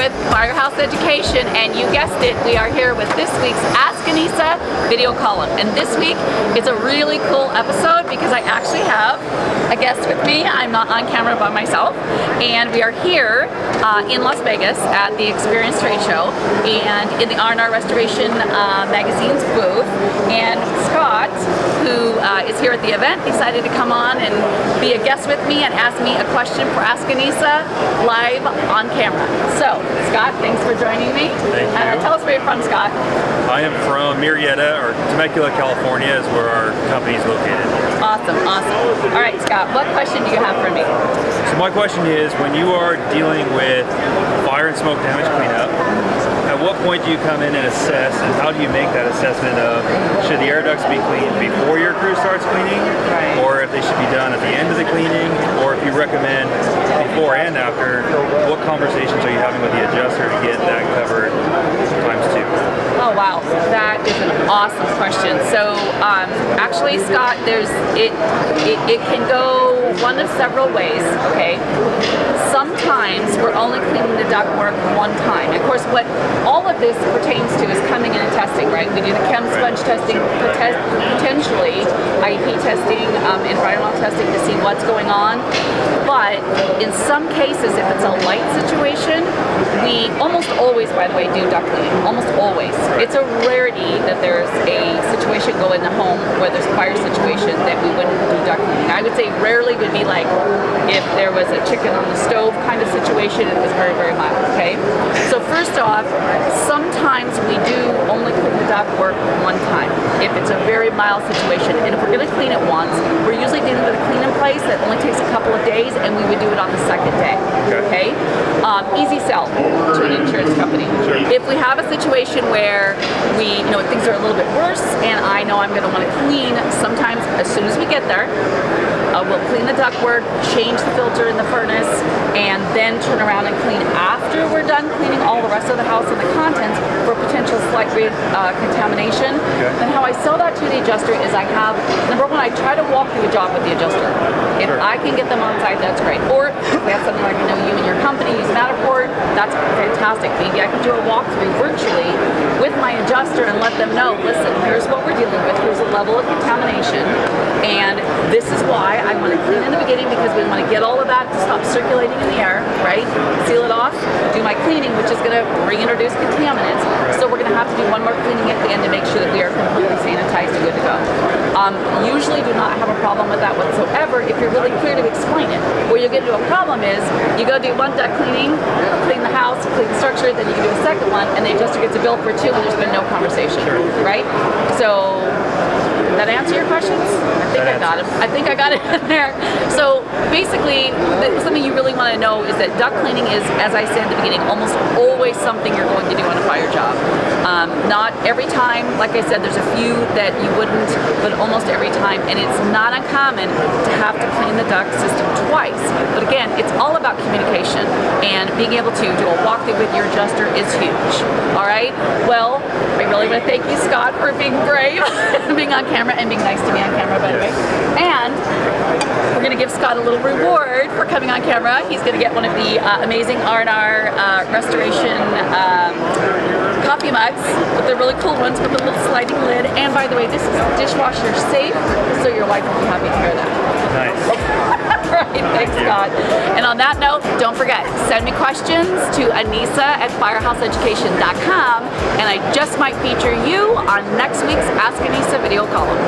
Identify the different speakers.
Speaker 1: with Firehouse Education, and you guessed it, we are here with this week's Ask Anissa video column. And this week is a really cool episode because I actually have a guest with me. I'm not on camera by myself, and we are here in Las Vegas at the Experience Trade Show and in the R&R Restoration magazine's booth. And Scott, who is here at the event, decided to come on and be a guest with me and ask me a question for Ask Anissa live on camera. So, Scott, thanks for joining me.
Speaker 2: Thank you.
Speaker 1: Tell us where you're from, Scott.
Speaker 2: I am from Murrieta, or Temecula, California is where our company is located.
Speaker 1: Awesome, awesome. All right, Scott, what question do you have for me?
Speaker 2: So my question is, when you are dealing with fire and smoke damage cleanup, at what point do you come in and assess, and how do you make that assessment of should the air ducts be cleaned before your crew starts cleaning, or if they should be done at the end of the cleaning, or if you recommend before and after, what conversations are you having with the adjuster to get that covered times two?
Speaker 1: Oh wow, that is an awesome question. So actually, Scott, it can go one of several ways, okay? Sometimes we're only cleaning the ductwork one time. Of course, what all of this pertains to is coming in and testing, right? We do the chem sponge testing, potentially IEP testing, environmental testing to see what's going on. But in some cases, if it's a light situation, we almost always, by the way, do duct cleaning. Almost always. It's a rarity that there's a situation go in the home where there's a fire situation that we wouldn't do duct cleaning. I would say rarely would be like if there was a chicken on the stove kind of situation. It was very, very mild, okay? So first off, sometimes we do only clean the duct work one time if it's a very mild situation. And if we're going to clean it once, we're usually dealing with a clean in place that only takes a couple of days, and we would do it on the second day, okay? Easy sell to an insurance company.
Speaker 2: Sure.
Speaker 1: If we have a situation where things are a little bit worse and I know I'm going to want to clean, sometimes as soon as we get there, we'll clean the ductwork, change the filter in the furnace, and then turn around and clean after we're done cleaning all the rest of the house and the contents for potential slight grade contamination.
Speaker 2: Okay.
Speaker 1: Then how I sell that to the adjuster is I have, number one, I try to walk through a job with the adjuster. If
Speaker 2: Sure.
Speaker 1: I can get them on site, that's great. Or if we have something like, you and your company use Matterport, that's fantastic. Maybe I can do a walkthrough virtually with my adjuster and let them know, listen, here's what we're dealing with, here's the level of contamination, and this is why I want to clean in the beginning, because we want to get all of that to stop circulating in the air, right? Seal it off, do my cleaning, which is going to reintroduce contaminants. So we're going to have to do one more cleaning at the end to make sure that we are completely sanitized and good to go. Usually do not have a problem with that whatsoever if you're really clear to explain it. Where you get into a problem is you go do one duct cleaning, clean the house, clean the structure, then you can do a second one, and the adjuster gets a bill for two, and there's been no conversation, right? So, did that answer your questions? I think I got it in there. So basically, something you really want to know is that duct cleaning is, as I said at the beginning, almost always something you're going to do on a fire job. Not every time, like I said, there's a few that you wouldn't, but almost every time. And it's not uncommon to have to clean the duct system twice. But again, it's all about communication, and being able to do a walkthrough with your adjuster is huge. All right? Well, I really want to thank you, Scott, for being brave, being on camera, and being nice to me on camera, by the way. And we're going to give Scott a little reward for coming on camera. He's going to get one of the amazing R&R restoration coffee mugs, with the really cool ones with the little sliding lid. And by the way, this is dishwasher safe, so your wife will be happy to hear that.
Speaker 2: Nice.
Speaker 1: Right, thanks, Scott. And on that note, don't forget, send me questions to Anissa@firehouseeducation.com, and I just might feature you on next week's Ask Anissa video column.